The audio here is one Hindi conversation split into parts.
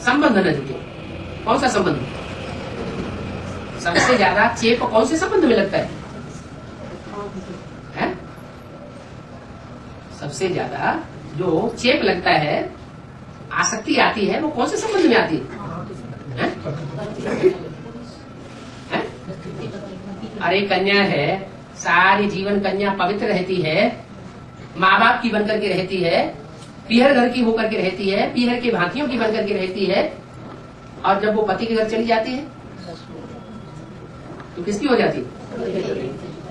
संबंध न जुटे। कौन सा संबंध? सबसे ज्यादा चेप कौन से संबंध में लगता है? सबसे ज्यादा जो चेप लगता है, आसक्ति आती है, वो कौन से संबंध में आती है? अरे कन्या है, सारी जीवन कन्या पवित्र रहती है, माँ बाप की बनकर के रहती है, पीहर घर की होकर के रहती है, पीहर के भांतियों की बनकर के रहती है, और जब वो पति के घर चली जाती है तो किसकी हो जाती है?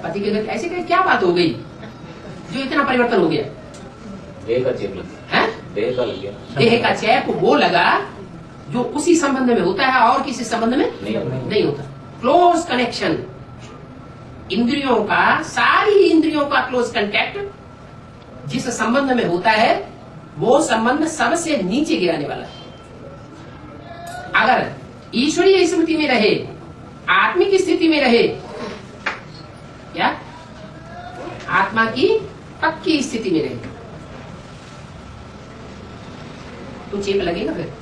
पति के घर। ऐसे क्या बात हो गई जो इतना परिवर्तन हो गया? देह का चेप लग गया। देह का लग गया। देह का चेप वो लगा जो उसी संबंध में होता है और किसी संबंध में नहीं होता। क्लोज कनेक्शन, इंद्रियों का, सारी इंद्रियों का क्लोज कांटेक्ट जिस संबंध में होता है वो संबंध सबसे नीचे गिराने वाला है। अगर ईश्वरीय स्मृति में रहे, आत्मिक स्थिति में रहे, क्या आत्मा की पक्की स्थिति में रहे, तो चेप लगेगा फिर?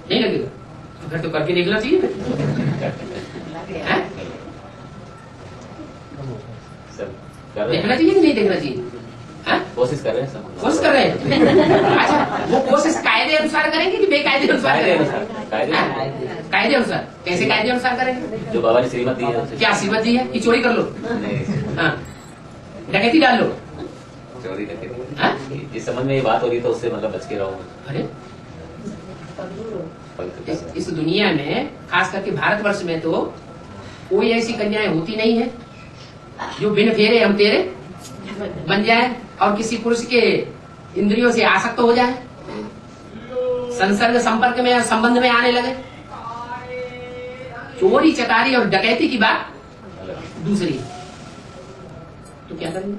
नहीं लगेगा तो फिर तो करके देखना चाहिए। देखना चाहिए कि नहीं देखना चाहिए? कोशिश कर रहे हैं। कोशिश कर रहे हैं। अच्छा, वो कोशिश कायदे अनुसार करेंगे कि बेकायदे अनुसार करेंगे? कायदे अनुसार। कैसे कायदे अनुसार करेंगे? जो बाबा ने श्रीमत दी है। क्या श्रीमत दी है कि चोरी कर लो? हाँ, डकैती डाल लो? चोरी डकैती इस संबंध में ये बात हो रही तो उससे मतलब बच के रहो। अरे इस दुनिया में, खास करके भारतवर्ष में, तो कोई ऐसी कन्याएं होती नहीं है जो बिन फेरे हम तेरे बन जाए और किसी पुरुष के इंद्रियों से आसक्त हो जाए, संसर्ग संपर्क में, संबंध में आने लगे। चोरी चकारी और डकैती की बात दूसरी। तो क्या करेंगे?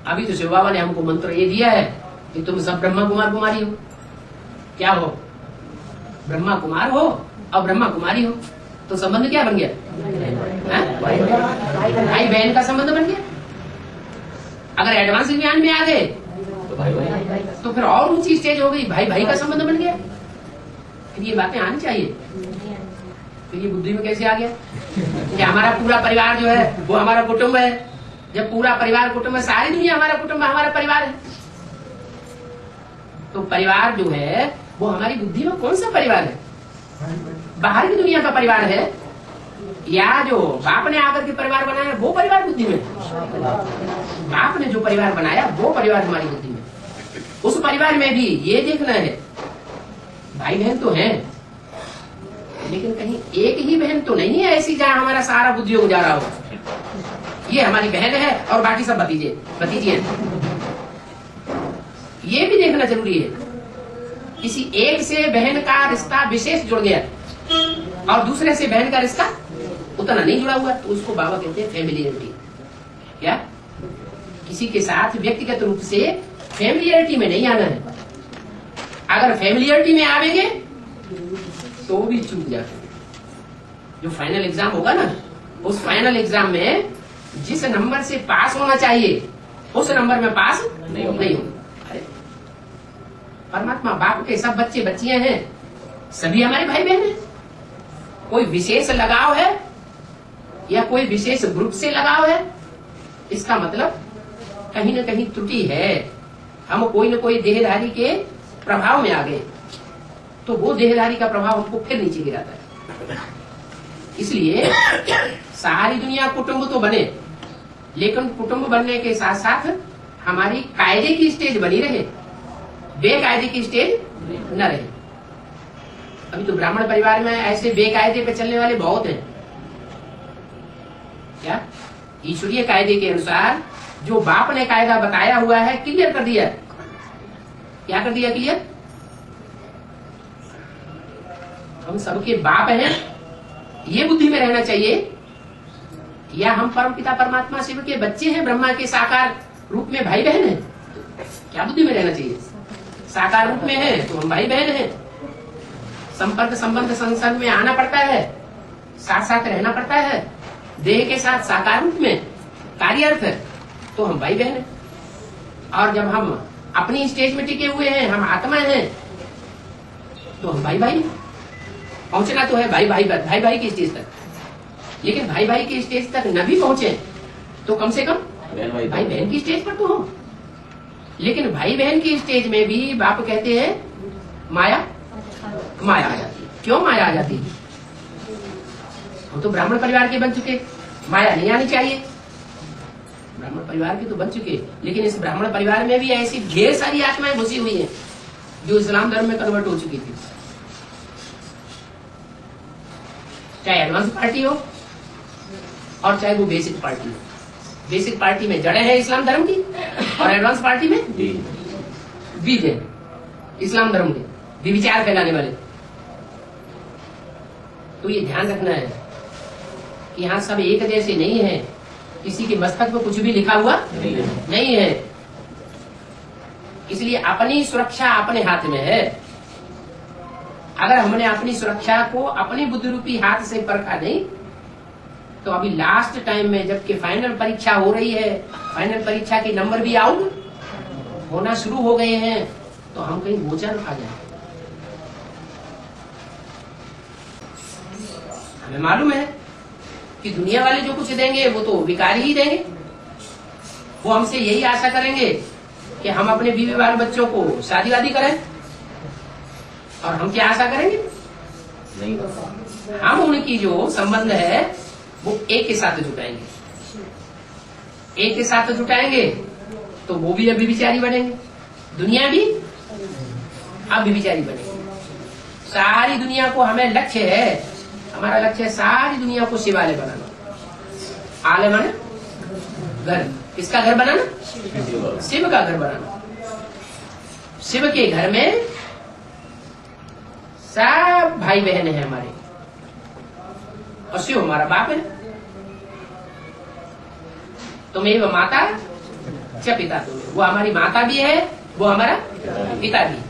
अभी तो शिव बाबा ने हमको मंत्र ये दिया है कि तुम सब ब्रह्मा कुमार कुमारी हो। क्या हो? ब्रह्मा कुमार हो और ब्रह्मा कुमारी हो, तो संबंध क्या बन गया? भाई बहन का संबंध बन गया। अगर एडवांस ज्ञान में आ गए तो फिर और ऊंची स्टेज हो गई, भाई भाई का संबंध बन गया। फिर ये बातें आनी चाहिए। फिर ये बुद्धि में कैसे आ गया कि हमारा पूरा परिवार जो है वो हमारा कुटुंब है? जब पूरा परिवार कुटुंब है, सारी दुनिया हमारा कुटुंब है, हमारा परिवार है, तो परिवार जो है वो हमारी बुद्धि में कौन सा परिवार है? बाहर की दुनिया का परिवार है या जो बाप ने आकर के परिवार बनाया वो परिवार बुद्धि में? बाप ने जो परिवार बनाया वो परिवार हमारी बुद्धि में। उस परिवार में भी ये देखना है, भाई बहन तो हैं, लेकिन कहीं एक ही बहन तो नहीं है ऐसी जहां हमारा सारा बुद्धि गुजारा हो। ये हमारी बहन है और बाकी सब भतीजे भतीजी हैं। ये भी देखना जरूरी है। किसी एक से बहन का रिश्ता विशेष जुड़ गया और दूसरे से बहन का रिश्ता उतना नहीं जुड़ा हुआ, तो उसको बाबा कहते हैं फैमिलियरिटी। क्या? किसी के साथ व्यक्तिगत रूप से फैमिलियरिटी में नहीं आना है। अगर फैमिलियरिटी में आवेंगे तो भी चूक जाते। जो फाइनल एग्जाम होगा ना, उस फाइनल एग्जाम में जिस नंबर से पास होना चाहिए उस नंबर में पास नहीं होगा। परमात्मा बाप के सब बच्चे बच्चियां हैं, सभी हमारे भाई बहन हैं। कोई विशेष लगाव है या कोई विशेष ग्रुप से लगाव है, इसका मतलब कहीं न कहीं त्रुटि है। हम कोई न कोई देहधारी के प्रभाव में आ गए, तो वो देहधारी का प्रभाव हमको फिर नीचे गिराता है। इसलिए सारी दुनिया कुटुंब तो बने, लेकिन कुटुंब बनने के साथ साथ हमारी कायदे की स्टेज बनी रहे, बेकायदे की स्टेज न रहे। अभी तो ब्राह्मण परिवार में ऐसे बेकायदे पे चलने वाले बहुत हैं। क्या? ईश्वरीय कायदे के अनुसार जो बाप ने कायदा बताया हुआ है क्लियर कर दिया। क्या कर दिया क्लियर? हम सबके बाप हैं, ये बुद्धि में रहना चाहिए, या हम परमपिता परमात्मा शिव के बच्चे हैं, ब्रह्मा के साकार रूप में भाई बहन हैं? क्या बुद्धि में रहना चाहिए? साकार रूप में है तो हम भाई बहन हैं, संपर्क संबंध संसर्ग में आना पड़ता है, साथ साथ रहना पड़ता है, देह के साथ साकार रूप में कार्यर्थ है, तो हम भाई बहन हैं। और जब हम अपनी स्टेज में टिके हुए हैं, हम आत्मा हैं, तो हम भाई भाई पहुंचना तो है भाई भाई की स्टेज तक। लेकिन भाई भाई की स्टेज तक न भी पहुंचे तो कम से कम भाई बहन की स्टेज पर तो हो। लेकिन भाई बहन की स्टेज में भी बाप कहते हैं माया आ जाती है। क्यों माया आ जाती है? हम तो ब्राह्मण परिवार के बन चुके, माया नहीं आनी चाहिए। ब्राह्मण परिवार के तो बन चुके, लेकिन इस ब्राह्मण परिवार में भी ऐसी ढेर सारी आत्माएं घुसी हुई हैं जो इस्लाम धर्म में कन्वर्ट हो चुकी थी। चाहे एडवांस पार्टी हो और चाहे वो बेसिक पार्टी हो। बेसिक पार्टी में जड़ें हैं इस्लाम धर्म की और एडवांस पार्टी में बीज है इस्लाम धर्म के, विचार फैलाने वाले। तो ये ध्यान रखना है कि यहाँ सब एक जैसे नहीं है, किसी के मस्तक पर कुछ भी लिखा हुआ नहीं है। इसलिए अपनी सुरक्षा अपने हाथ में है। अगर हमने अपनी सुरक्षा को अपनी बुद्धि रूपी हाथ से परखा नहीं, तो अभी लास्ट टाइम में जबकि फाइनल परीक्षा हो रही है, फाइनल परीक्षा के नंबर भी आउट होना शुरू हो गए हैं, तो हम कहीं गोचर खा जाए। हमें मालूम है कि दुनिया वाले जो कुछ देंगे वो तो विकारी ही देंगे। वो हमसे यही आशा करेंगे कि हम अपने बीवी बाल बच्चों को शादी वादी करें, और हम क्या आशा करेंगे? नहीं, हम उनकी जो संबंध है वो एक के साथ जुटाएंगे। एक के साथ जुटाएंगे तो वो भी अभी विचारी बनेंगे, दुनिया भी अब विचारी बनेगी। सारी दुनिया को हमें लक्ष्य है, हमारा लक्ष्य है सारी दुनिया को शिवालय बनाना। आलय माने घर, किसका घर बनाना? शिव का घर बनाना। शिव के घर में सब भाई बहन है हमारे, और शिव हमारा बाप है। तुम्हें वो माता च पिता तुम्हें, वो हमारी माता भी है, वो हमारा पिता भी है।